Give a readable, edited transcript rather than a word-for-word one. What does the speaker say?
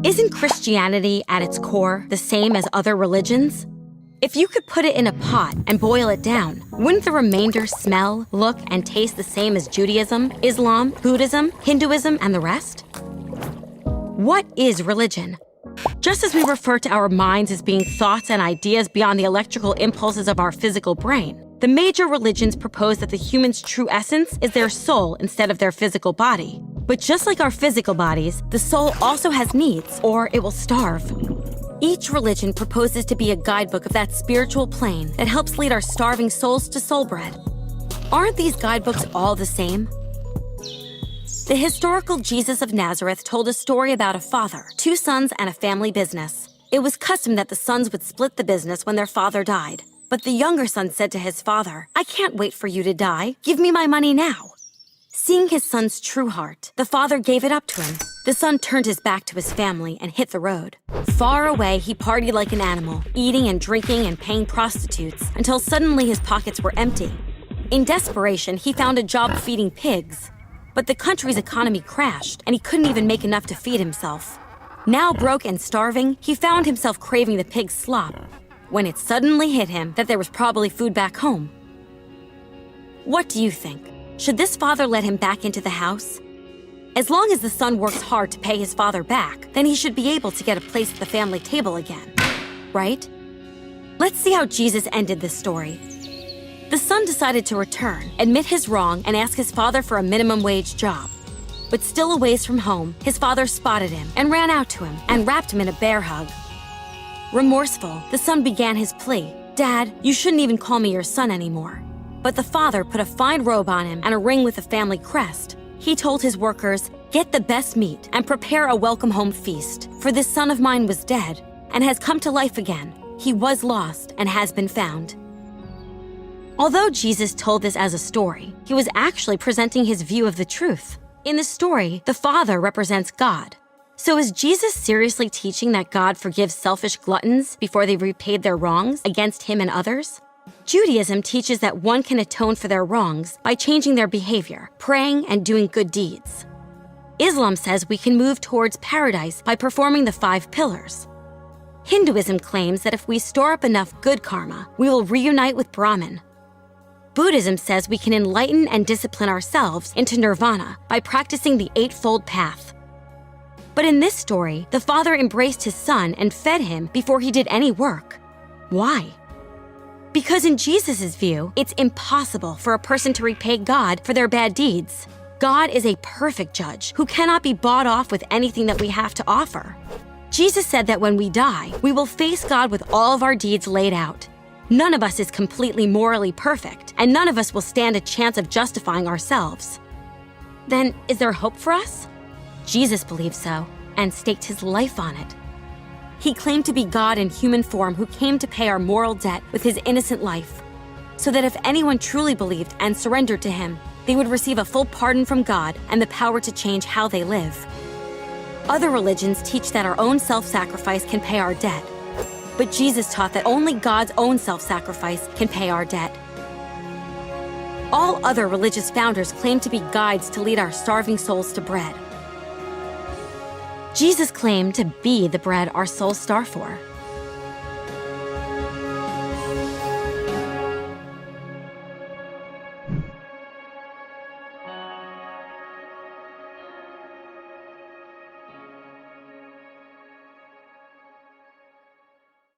Isn't Christianity at its core the same as other religions? If you could put it in a pot and boil it down, wouldn't the remainder smell, look, and taste the same as Judaism, Islam, Buddhism, Hinduism, and the rest? What is religion? Just as we refer to our minds as being thoughts and ideas beyond the electrical impulses of our physical brain, the major religions propose that the human's true essence is their soul instead of their physical body. But just like our physical bodies, the soul also has needs, or it will starve. Each religion proposes to be a guidebook of that spiritual plane that helps lead our starving souls to soul bread. Aren't these guidebooks all the same? The historical Jesus of Nazareth told a story about a father, 2 sons, and a family business. It was custom that the sons would split the business when their father died. But the younger son said to his father, "I can't wait for you to die. Give me my money now." Seeing his son's true heart, the father gave it up to him. The son turned his back to his family and hit the road. Far away, he partied like an animal, eating and drinking and paying prostitutes, until suddenly his pockets were empty. In desperation, he found a job feeding pigs. But the country's economy crashed, and he couldn't even make enough to feed himself. Now broke and starving, he found himself craving the pig's slop, when it suddenly hit him that there was probably food back home. What do you think? Should this father let him back into the house? As long as the son works hard to pay his father back, then he should be able to get a place at the family table again, right? Let's see how Jesus ended this story. The son decided to return, admit his wrong, and ask his father for a minimum wage job. But still a ways from home, his father spotted him and ran out to him and wrapped him in a bear hug. Remorseful, the son began his plea. "Dad, you shouldn't even call me your son anymore." But the father put a fine robe on him and a ring with a family crest. He told his workers, "Get the best meat and prepare a welcome home feast, for this son of mine was dead and has come to life again. He was lost and has been found." Although Jesus told this as a story, he was actually presenting his view of the truth. In the story, the father represents God. So is Jesus seriously teaching that God forgives selfish gluttons before they've repaid their wrongs against him and others? Judaism teaches that one can atone for their wrongs by changing their behavior, praying, and doing good deeds. Islam says we can move towards paradise by performing the 5 pillars. Hinduism claims that if we store up enough good karma, we will reunite with Brahman. Buddhism says we can enlighten and discipline ourselves into nirvana by practicing the 8-fold path. But in this story, the father embraced his son and fed him before he did any work. Why? Because in Jesus' view, it's impossible for a person to repay God for their bad deeds. God is a perfect judge who cannot be bought off with anything that we have to offer. Jesus said that when we die, we will face God with all of our deeds laid out. None of us is completely morally perfect, and none of us will stand a chance of justifying ourselves. Then, is there hope for us? Jesus believed so, and staked his life on it. He claimed to be God in human form who came to pay our moral debt with his innocent life, so that if anyone truly believed and surrendered to him, they would receive a full pardon from God and the power to change how they live. Other religions teach that our own self-sacrifice can pay our debt, but Jesus taught that only God's own self-sacrifice can pay our debt. All other religious founders claim to be guides to lead our starving souls to bread. Jesus claimed to be the bread our souls starve for.